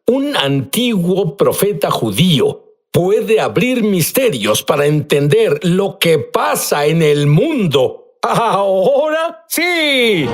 Un antiguo profeta judío puede abrir misterios para entender lo que pasa en el mundo. ¡Ahora sí!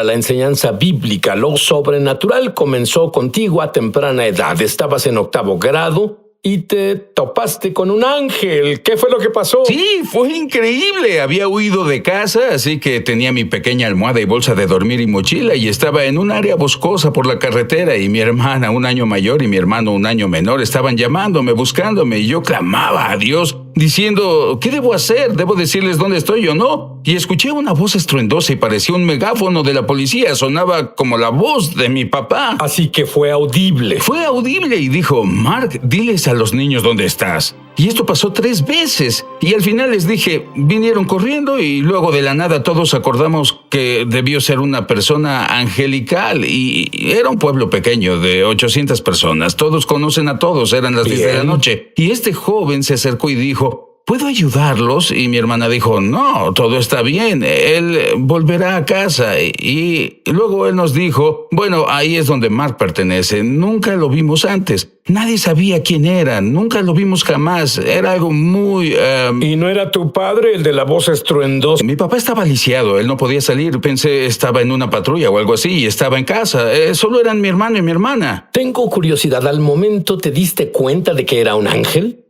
La enseñanza bíblica, lo sobrenatural, comenzó contigo a temprana edad. Estabas en 8º grado y te topaste con un ángel. ¿Qué fue lo que pasó? Sí, fue increíble. Había huido de casa, así que tenía mi pequeña almohada y bolsa de dormir y mochila y estaba en un área boscosa por la carretera y mi hermana, 1 año mayor, y mi hermano, 1 año menor, estaban llamándome, buscándome y yo clamaba a Dios diciendo, ¿qué debo hacer? ¿Debo decirles dónde estoy o no? Y escuché una voz estruendosa y parecía un megáfono de la policía. Sonaba como la voz de mi papá. Así que fue audible. Fue audible y dijo, Mark, diles a los niños dónde estás. Y esto pasó 3 veces. Y al final les dije, vinieron corriendo y luego de la nada todos acordamos que debió ser una persona angelical. Y era un pueblo pequeño de 800 personas. Todos conocen a todos, eran las 10 de la noche. Y este joven se acercó y dijo, ¿puedo ayudarlos? Y mi hermana dijo, no, todo está bien, él volverá a casa. Y luego él nos dijo, bueno, ahí es donde Mark pertenece, nunca lo vimos antes, nadie sabía quién era, nunca lo vimos jamás, era algo muy... ¿Y no era tu padre el de la voz estruendosa? Mi papá estaba lisiado, él no podía salir, pensé estaba en una patrulla o algo así y estaba en casa, solo eran mi hermano y mi hermana. Tengo curiosidad, ¿al momento te diste cuenta de que era un ángel?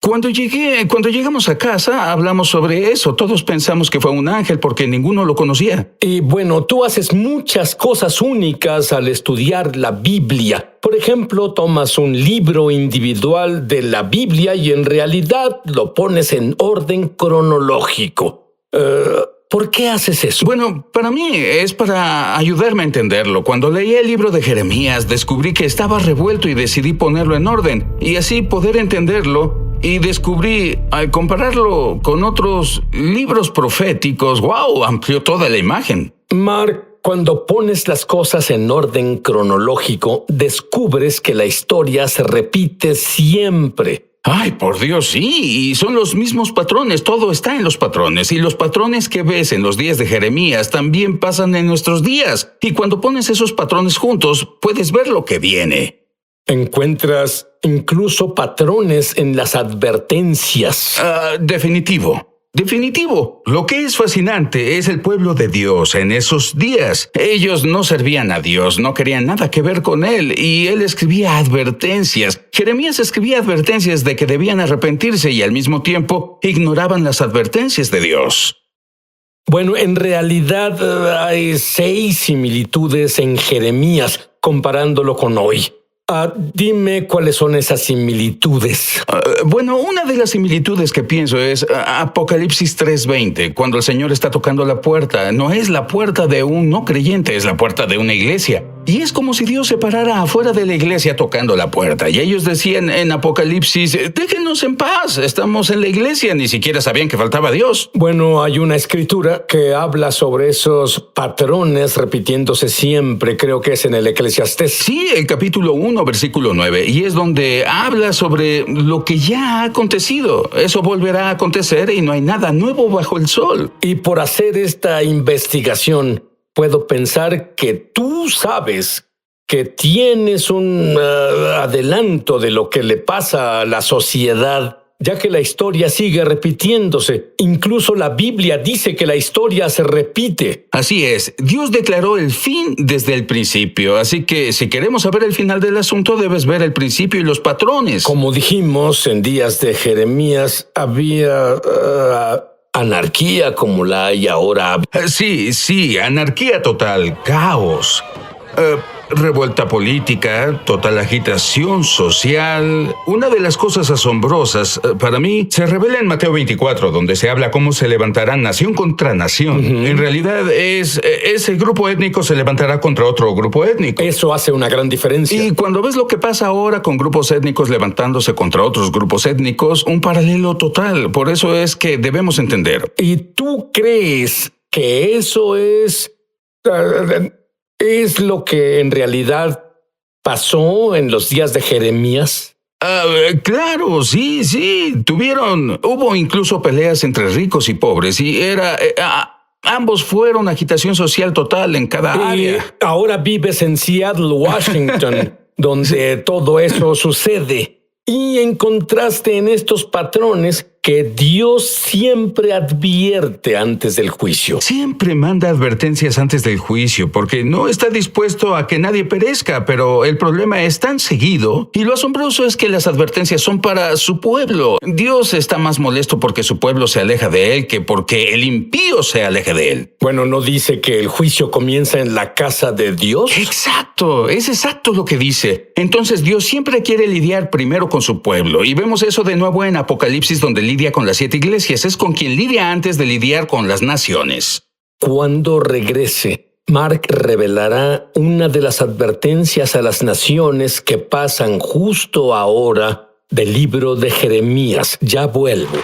Cuando llegamos a casa, hablamos sobre eso. Todos pensamos que fue un ángel porque ninguno lo conocía. Y bueno, tú haces muchas cosas únicas al estudiar la Biblia. Por ejemplo, tomas un libro individual de la Biblia y en realidad lo pones en orden cronológico. ¿Por qué haces eso? Bueno, para mí es para ayudarme a entenderlo. Cuando leí el libro de Jeremías, descubrí que estaba revuelto y decidí ponerlo en orden y así poder entenderlo. Y descubrí, al compararlo con otros libros proféticos, ¡wow!, amplió toda la imagen. Mark, cuando pones las cosas en orden cronológico, descubres que la historia se repite siempre. Ay, por Dios, sí, y son los mismos patrones, todo está en los patrones, y los patrones que ves en los días de Jeremías también pasan en nuestros días, y cuando pones esos patrones juntos, puedes ver lo que viene. Encuentras incluso patrones en las advertencias. Definitivo. Lo que es fascinante es el pueblo de Dios en esos días. Ellos no servían a Dios, no querían nada que ver con Él, y Él escribía advertencias. Jeremías escribía advertencias de que debían arrepentirse y al mismo tiempo ignoraban las advertencias de Dios. Bueno, en realidad hay 6 similitudes en Jeremías comparándolo con hoy. Dime cuáles son esas similitudes. Bueno, una de las similitudes que pienso es Apocalipsis 3:20, cuando el Señor está tocando la puerta. No es la puerta de un no creyente, es la puerta de una iglesia. Y es como si Dios se parara afuera de la iglesia tocando la puerta. Y ellos decían en Apocalipsis, déjenos en paz, estamos en la iglesia, ni siquiera sabían que faltaba Dios. Bueno, hay una escritura que habla sobre esos patrones repitiéndose siempre, creo que es en el Eclesiastés. Sí, el capítulo 1, versículo 9, y es donde habla sobre lo que ya ha acontecido. Eso volverá a acontecer y no hay nada nuevo bajo el sol. Y por hacer esta investigación, puedo pensar que tú sabes que tienes un adelanto de lo que le pasa a la sociedad, ya que la historia sigue repitiéndose. Incluso la Biblia dice que la historia se repite. Así es, Dios declaró el fin desde el principio, así que si queremos saber el final del asunto, debes ver el principio y los patrones. Como dijimos, en días de Jeremías había anarquía como la hay ahora. Sí, anarquía total, caos. Revuelta política, total agitación social. Una de las cosas asombrosas para mí se revela en Mateo 24, donde se habla cómo se levantarán nación contra nación. En realidad ese grupo étnico se levantará contra otro grupo étnico. Eso hace una gran diferencia. Y cuando ves lo que pasa ahora con grupos étnicos levantándose contra otros grupos étnicos, un paralelo total. Por eso es que debemos entender. ¿Y tú crees que eso es lo que en realidad pasó en los días de Jeremías? Claro, sí. Hubo incluso peleas entre ricos y pobres y Ambos fueron agitación social total en cada Y área. ahora vives en Seattle, Washington, donde todo eso sucede. Y encontraste en estos patrones que Dios siempre advierte antes del juicio. Siempre manda advertencias antes del juicio porque no está dispuesto a que nadie perezca, pero el problema es tan seguido y lo asombroso es que las advertencias son para su pueblo. Dios está más molesto porque su pueblo se aleja de él que porque el impío se aleje de él. Bueno, ¿no dice que el juicio comienza en la casa de Dios? Exacto, es exacto lo que dice. Entonces Dios siempre quiere lidiar primero con su pueblo y vemos eso de nuevo en Apocalipsis donde lidia con las 7 iglesias. Es con quien lidia antes de lidiar con las naciones. Cuando regrese, Mark revelará una de las advertencias a las naciones que pasan justo ahora del libro de Jeremías. Ya vuelvo.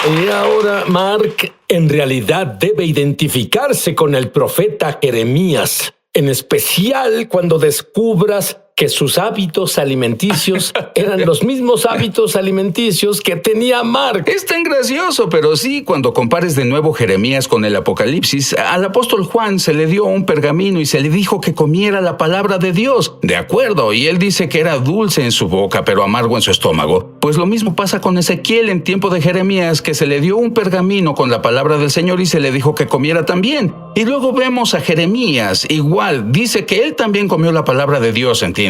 Y ahora Mark en realidad debe identificarse con el profeta Jeremías, en especial cuando descubras que sus hábitos alimenticios eran los mismos hábitos alimenticios que tenía Mark. Es tan gracioso, pero sí, cuando compares de nuevo Jeremías con el Apocalipsis, al apóstol Juan se le dio un pergamino y se le dijo que comiera la palabra de Dios. De acuerdo, y él dice que era dulce en su boca, pero amargo en su estómago. Pues lo mismo pasa con Ezequiel en tiempo de Jeremías, que se le dio un pergamino con la palabra del Señor y se le dijo que comiera también. Y luego vemos a Jeremías, igual, dice que él también comió la palabra de Dios, ¿entiendes?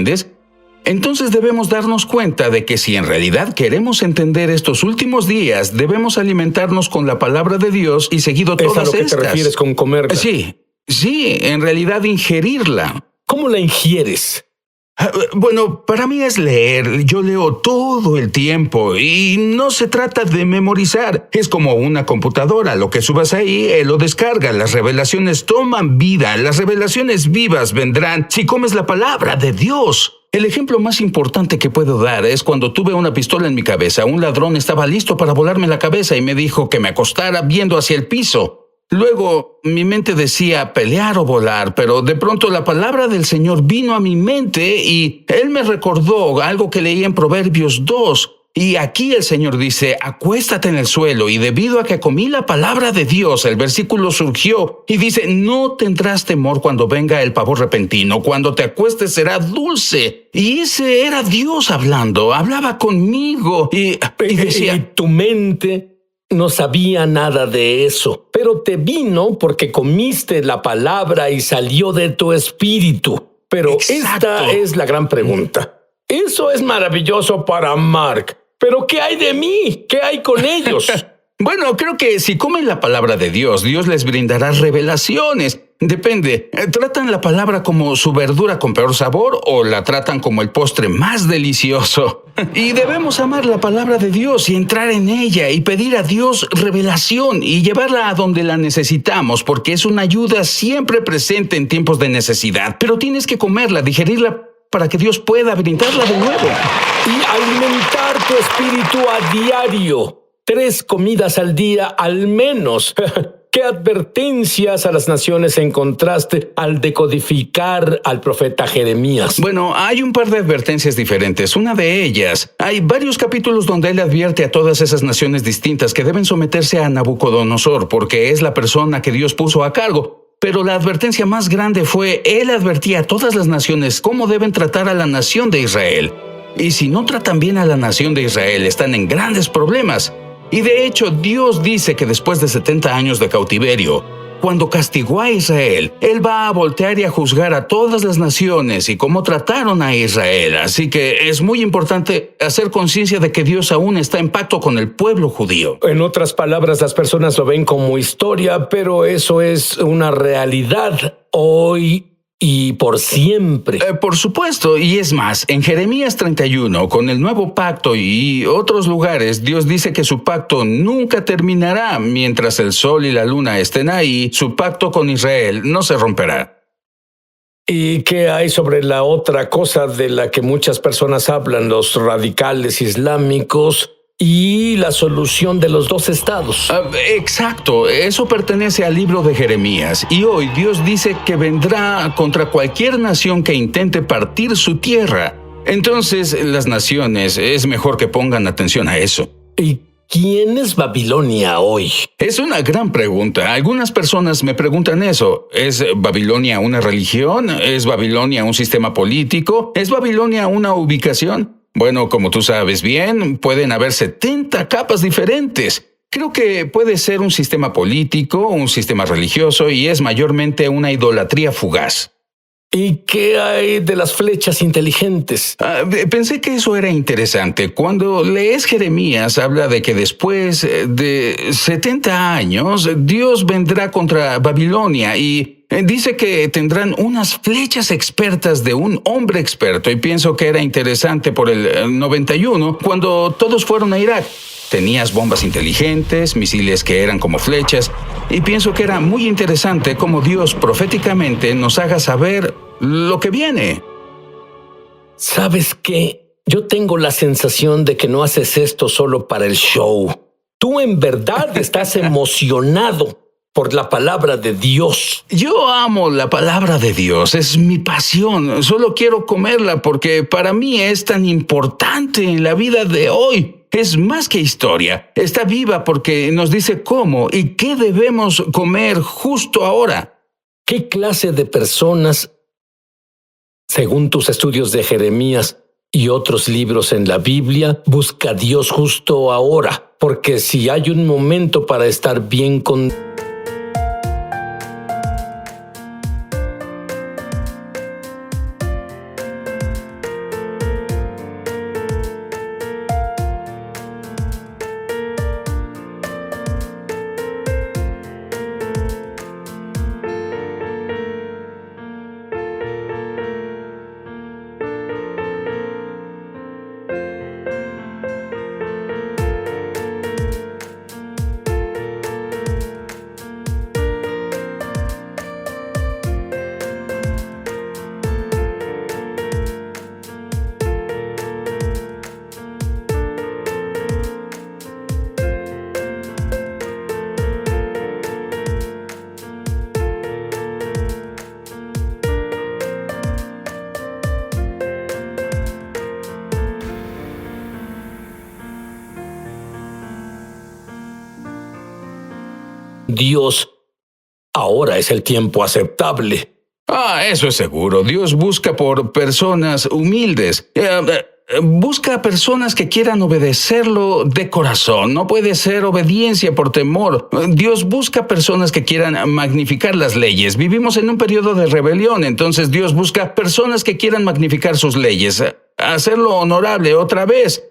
Entonces debemos darnos cuenta de que si en realidad queremos entender estos últimos días, debemos alimentarnos con la palabra de Dios y seguido ¿Es a todas lo que estas. te refieres con comerla? Sí, en realidad ingerirla. ¿Cómo la ingieres? Bueno, para mí es leer. Yo leo todo el tiempo y no se trata de memorizar. Es como una computadora. Lo que subas ahí, él lo descarga. Las revelaciones toman vida. Las revelaciones vivas vendrán si comes la palabra de Dios. El ejemplo más importante que puedo dar es cuando tuve una pistola en mi cabeza. Un ladrón estaba listo para volarme la cabeza y me dijo que me acostara viendo hacia el piso. Luego, mi mente decía pelear o volar, pero de pronto la palabra del Señor vino a mi mente y Él me recordó algo que leí en Proverbios 2. Y aquí el Señor dice, acuéstate en el suelo, y debido a que comí la palabra de Dios, el versículo surgió y dice, no tendrás temor cuando venga el pavor repentino, cuando te acuestes será dulce. Y ese era Dios hablando, hablaba conmigo y decía, Y tu mente no sabía nada de eso, pero te vino porque comiste la palabra y salió de tu espíritu. Pero Exacto. esta es la gran pregunta. Eso es maravilloso para Mark, pero ¿qué hay de mí? ¿Qué hay con ellos? Bueno, creo que si comen la palabra de Dios, Dios les brindará revelaciones. Depende, ¿tratan la palabra como su verdura con peor sabor o la tratan como el postre más delicioso? Y debemos amar la palabra de Dios y entrar en ella y pedir a Dios revelación y llevarla a donde la necesitamos, porque es una ayuda siempre presente en tiempos de necesidad. Pero tienes que comerla, digerirla para que Dios pueda brindarla de nuevo. Y alimentar tu espíritu a diario. 3 comidas al día al menos. ¿Qué advertencias a las naciones encontraste al decodificar al profeta Jeremías? Bueno, hay un par de advertencias diferentes. Una de ellas, hay varios capítulos donde él advierte a todas esas naciones distintas que deben someterse a Nabucodonosor, porque es la persona que Dios puso a cargo. Pero la advertencia más grande fue, él advertía a todas las naciones cómo deben tratar a la nación de Israel. Y si no tratan bien a la nación de Israel, están en grandes problemas. Y de hecho, Dios dice que después de 70 años de cautiverio, cuando castigó a Israel, Él va a voltear y a juzgar a todas las naciones y cómo trataron a Israel. Así que es muy importante hacer conciencia de que Dios aún está en pacto con el pueblo judío. En otras palabras, las personas lo ven como historia, pero eso es una realidad hoy y por siempre. Por supuesto, y es más, en Jeremías 31, con el nuevo pacto y otros lugares, Dios dice que su pacto nunca terminará mientras el sol y la luna estén ahí. Su pacto con Israel no se romperá. ¿Y qué hay sobre la otra cosa de la que muchas personas hablan, los radicales islámicos y la solución de los 2 estados? Exacto, eso pertenece al libro de Jeremías. Y hoy Dios dice que vendrá contra cualquier nación que intente partir su tierra. Entonces, las naciones es mejor que pongan atención a eso. ¿Y ¿quién es Babilonia hoy? Es una gran pregunta. Algunas personas me preguntan eso. ¿Es Babilonia una religión? ¿Es Babilonia un sistema político? ¿Es Babilonia una ubicación? Bueno, como tú sabes bien, pueden haber 70 capas diferentes. Creo que puede ser un sistema político, un sistema religioso y es mayormente una idolatría fugaz. ¿Y qué hay de las flechas inteligentes? Pensé que eso era interesante. Cuando lees Jeremías, habla de que después de 70 años, Dios vendrá contra Babilonia y dice que tendrán unas flechas expertas de un hombre experto. Y pienso que era interesante por el 91, cuando todos fueron a Irak. Tenías bombas inteligentes, misiles que eran como flechas, y pienso que era muy interesante cómo Dios proféticamente nos haga saber lo que viene. ¿Sabes qué? Yo tengo la sensación de que no haces esto solo para el show. Tú en verdad estás emocionado por la palabra de Dios. Yo amo la palabra de Dios, es mi pasión. Solo quiero comerla porque para mí es tan importante en la vida de hoy. Es más que historia. Está viva porque nos dice cómo y qué debemos comer justo ahora. ¿Qué clase de personas, según tus estudios de Jeremías y otros libros en la Biblia, busca a Dios justo ahora? Porque si hay un momento para estar bien con Dios, ahora es el tiempo aceptable. Eso es seguro. Dios busca por personas humildes. Busca personas que quieran obedecerlo de corazón. No puede ser obediencia por temor. Dios busca personas que quieran magnificar las leyes. Vivimos en un periodo de rebelión, entonces Dios busca personas que quieran magnificar sus leyes, hacerlo honorable otra vez.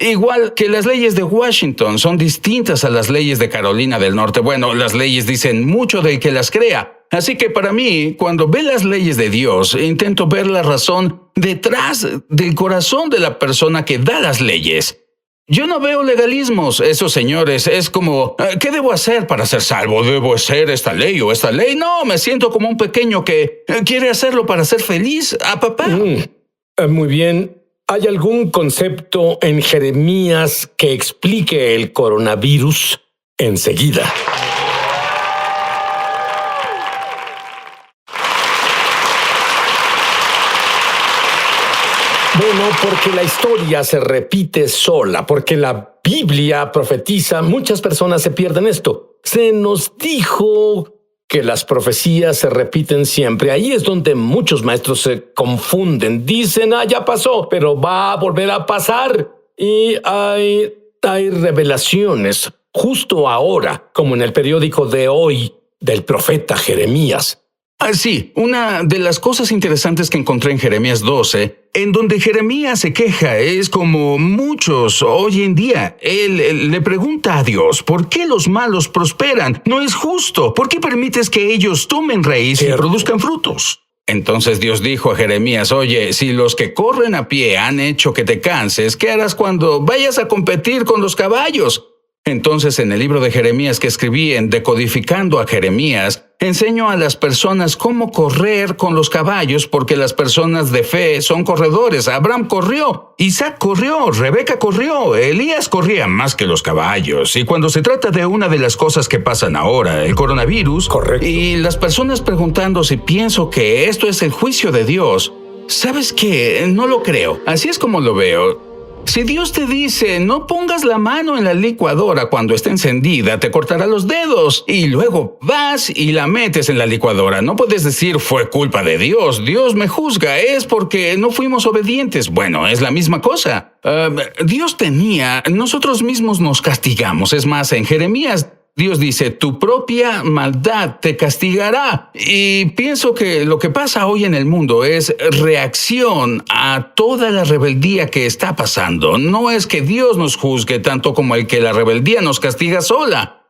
Igual que las leyes de Washington son distintas a las leyes de Carolina del Norte. Bueno, las leyes dicen mucho del que las crea. Así que para mí, cuando ve las leyes de Dios, intento ver la razón detrás del corazón de la persona que da las leyes. Yo no veo legalismos. Esos señores es como, ¿qué debo hacer para ser salvo? ¿Debo hacer esta ley o esta ley? No, me siento como un pequeño que quiere hacerlo para ser feliz a papá. Muy bien. ¿Hay algún concepto en Jeremías que explique el coronavirus? Enseguida. Bueno, porque la historia se repite sola, porque la Biblia profetiza, muchas personas se pierden esto. Se nos dijo que las profecías se repiten siempre. Ahí es donde muchos maestros se confunden. Dicen, ya pasó, pero va a volver a pasar. Y hay revelaciones justo ahora, como en el periódico de hoy, del profeta Jeremías. Sí, una de las cosas interesantes que encontré en Jeremías 12, en donde Jeremías se queja, es como muchos hoy en día. Él le pregunta a Dios, ¿por qué los malos prosperan? No es justo. ¿Por qué permites que ellos tomen raíz y produzcan frutos? Entonces Dios dijo a Jeremías, oye, si los que corren a pie han hecho que te canses, ¿qué harás cuando vayas a competir con los caballos? Entonces, en el libro de Jeremías que escribí en Decodificando a Jeremías, enseño a las personas cómo correr con los caballos, porque las personas de fe son corredores. Abraham corrió, Isaac corrió, Rebeca corrió, Elías corría más que los caballos. Y cuando se trata de una de las cosas que pasan ahora, el coronavirus, correcto, y las personas preguntando si pienso que esto es el juicio de Dios, ¿sabes qué? No lo creo. Así es como lo veo. Si Dios te dice, no pongas la mano en la licuadora cuando esté encendida, te cortará los dedos. Y luego vas y la metes en la licuadora. No puedes decir, fue culpa de Dios. Dios me juzga, es porque no fuimos obedientes. Bueno, es la misma cosa. Nosotros mismos nos castigamos. Es más, en Jeremías, Dios dice, tu propia maldad te castigará. Y pienso que lo que pasa hoy en el mundo es reacción a toda la rebeldía que está pasando. No es que Dios nos juzgue tanto como el que la rebeldía nos castiga sola.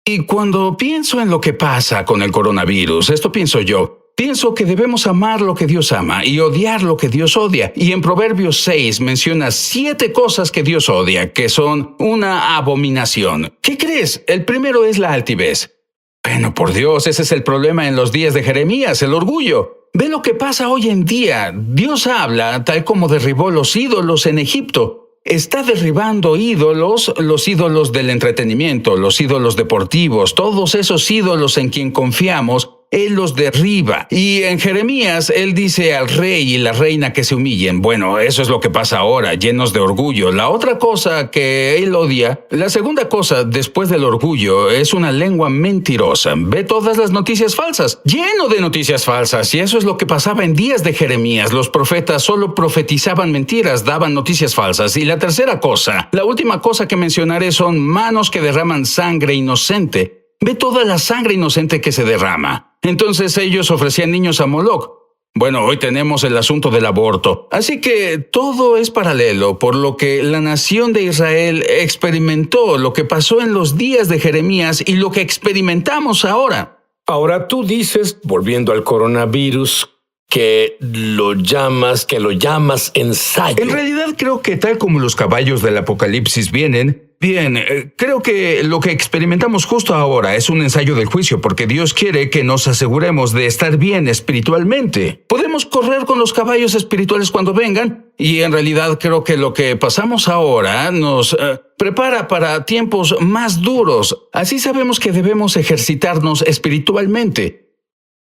Y cuando pienso en lo que pasa con el coronavirus, esto pienso yo. Pienso que debemos amar lo que Dios ama y odiar lo que Dios odia. Y en Proverbios 6 menciona 7 cosas que Dios odia, que son una abominación. ¿Qué crees? El primero es la altivez. Bueno, por Dios, ese es el problema en los días de Jeremías, el orgullo. Ve lo que pasa hoy en día. Dios habla tal como derribó los ídolos en Egipto. Está derribando ídolos, los ídolos del entretenimiento, los ídolos deportivos, todos esos ídolos en quien confiamos. Él los derriba. Y en Jeremías, él dice al rey y la reina que se humillen. Bueno, eso es lo que pasa ahora, llenos de orgullo. La otra cosa que él odia, la segunda cosa después del orgullo, es una lengua mentirosa. Ve todas las noticias falsas, lleno de noticias falsas. Y eso es lo que pasaba en días de Jeremías. Los profetas solo profetizaban mentiras, daban noticias falsas. Y la tercera cosa, la última cosa que mencionaré son manos que derraman sangre inocente. Ve toda la sangre inocente que se derrama. Entonces ellos ofrecían niños a Moloch. Bueno, hoy tenemos el asunto del aborto. Así que todo es paralelo, por lo que la nación de Israel experimentó lo que pasó en los días de Jeremías y lo que experimentamos ahora. Ahora tú dices, volviendo al coronavirus, que lo llamas ensayo. En realidad creo que tal como los caballos del Apocalipsis creo que lo que experimentamos justo ahora es un ensayo del juicio, porque Dios quiere que nos aseguremos de estar bien espiritualmente. Podemos correr con los caballos espirituales cuando vengan, y en realidad creo que lo que pasamos ahora nos prepara para tiempos más duros. Así sabemos que debemos ejercitarnos espiritualmente.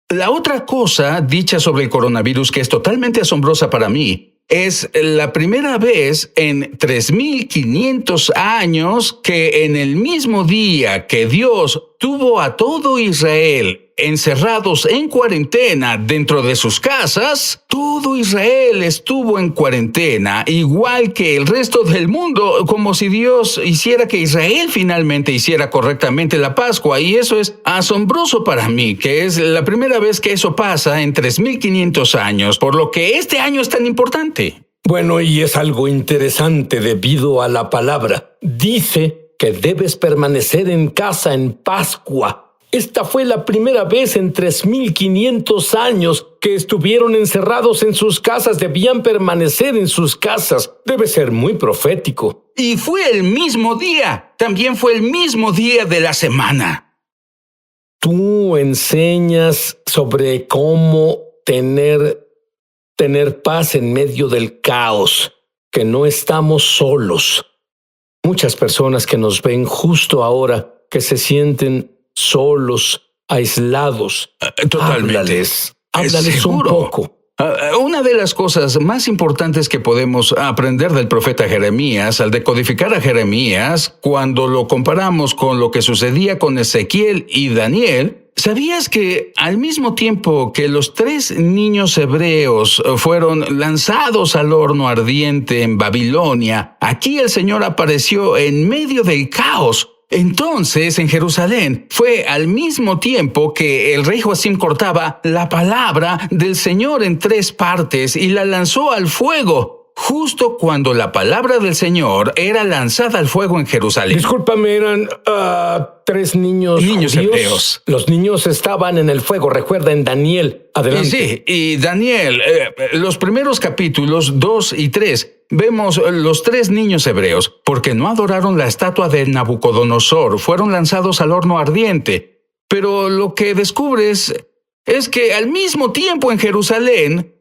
La otra cosa dicha sobre el coronavirus que es totalmente asombrosa para mí es la primera vez en 3,500 años que en el mismo día que Dios tuvo a todo Israel encerrados en cuarentena dentro de sus casas, todo Israel estuvo en cuarentena, igual que el resto del mundo, como si Dios hiciera que Israel finalmente hiciera correctamente la Pascua. Y eso es asombroso para mí, que es la primera vez que eso pasa en 3,500 años, por lo que este año es tan importante. Bueno, y es algo interesante debido a la palabra. Dice que debes permanecer en casa en Pascua. Esta fue la primera vez en 3,500 años que estuvieron encerrados en sus casas. Debían permanecer en sus casas. Debe ser muy profético. Y fue el mismo día. También fue el mismo día de la semana. Tú enseñas sobre cómo tener paz en medio del caos, que no estamos solos. Muchas personas que nos ven justo ahora, que se sienten solos, aislados. Totalmente. Háblales un poco. Una de las cosas más importantes que podemos aprender del profeta Jeremías, al decodificar a Jeremías, cuando lo comparamos con lo que sucedía con Ezequiel y Daniel, ¿sabías que al mismo tiempo que los 3 niños hebreos fueron lanzados al horno ardiente en Babilonia, aquí el Señor apareció en medio del caos? Entonces, en Jerusalén, fue al mismo tiempo que el rey Joacim cortaba la palabra del Señor en 3 partes y la lanzó al fuego, justo cuando la palabra del Señor era lanzada al fuego en Jerusalén. Discúlpame, eran 3 niños hebreos. Los niños estaban en el fuego, recuerda en Daniel. Adelante. Sí, y Daniel, los primeros capítulos 2 y 3, vemos los 3 niños hebreos, porque no adoraron la estatua de Nabucodonosor, fueron lanzados al horno ardiente. Pero lo que descubres es que al mismo tiempo en Jerusalén,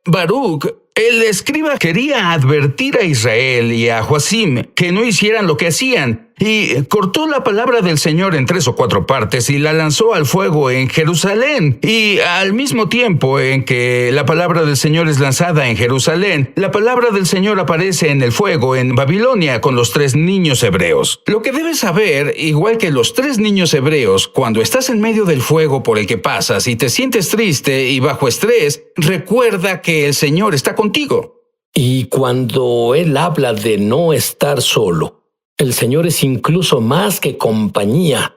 Baruch, el escriba, quería advertir a Israel y a Joacim que no hicieran lo que hacían. y cortó la palabra del Señor en 3 o 4 partes y la lanzó al fuego en Jerusalén. Y al mismo tiempo en que la palabra del Señor es lanzada en Jerusalén, la palabra del Señor aparece en el fuego en Babilonia con los 3 niños hebreos. Lo que debes saber, igual que los 3 niños hebreos, cuando estás en medio del fuego por el que pasas y te sientes triste y bajo estrés, recuerda que el Señor está contigo. Y cuando Él habla de no estar solo, el Señor es incluso más que compañía.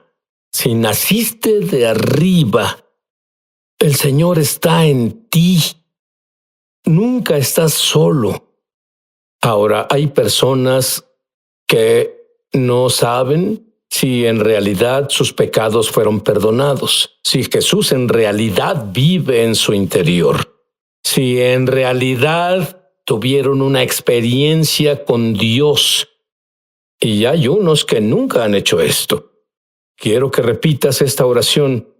Si naciste de arriba, el Señor está en ti. Nunca estás solo. Ahora, hay personas que no saben si en realidad sus pecados fueron perdonados, si Jesús en realidad vive en su interior, si en realidad tuvieron una experiencia con Dios. Y hay unos que nunca han hecho esto. Quiero que repitas esta oración.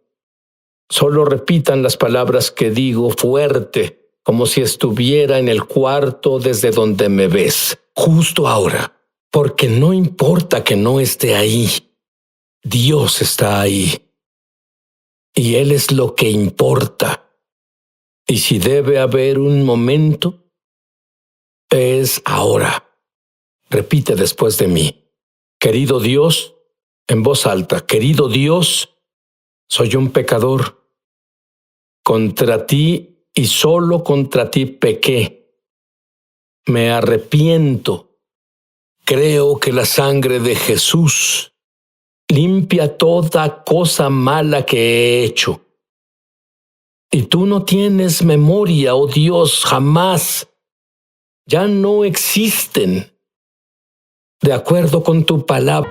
Solo repitan las palabras que digo fuerte, como si estuviera en el cuarto desde donde me ves, justo ahora, porque no importa que no esté ahí. Dios está ahí. Y Él es lo que importa. Y si debe haber un momento, es ahora. Repite después de mí. Querido Dios, en voz alta, querido Dios, soy un pecador. Contra ti y solo contra ti pequé. Me arrepiento. Creo que la sangre de Jesús limpia toda cosa mala que he hecho. Y tú no tienes memoria, oh Dios, jamás. Ya no existen. De acuerdo con tu palabra.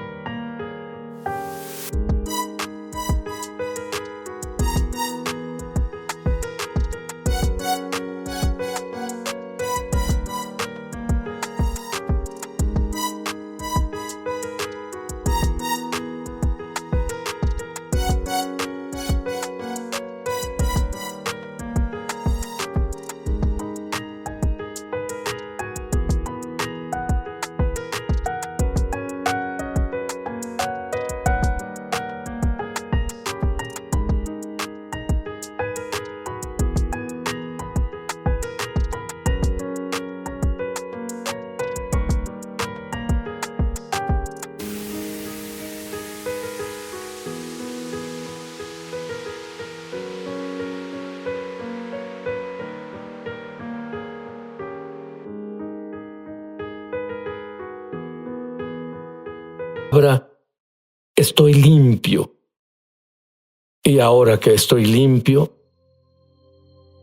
Ahora estoy limpio. Y ahora que estoy limpio,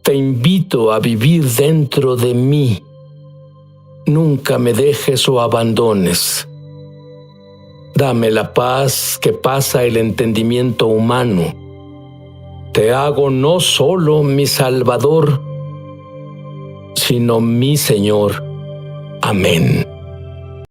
te invito a vivir dentro de mí. Nunca me dejes o abandones. Dame la paz que pasa el entendimiento humano. Te hago no solo mi Salvador, sino mi Señor. Amén.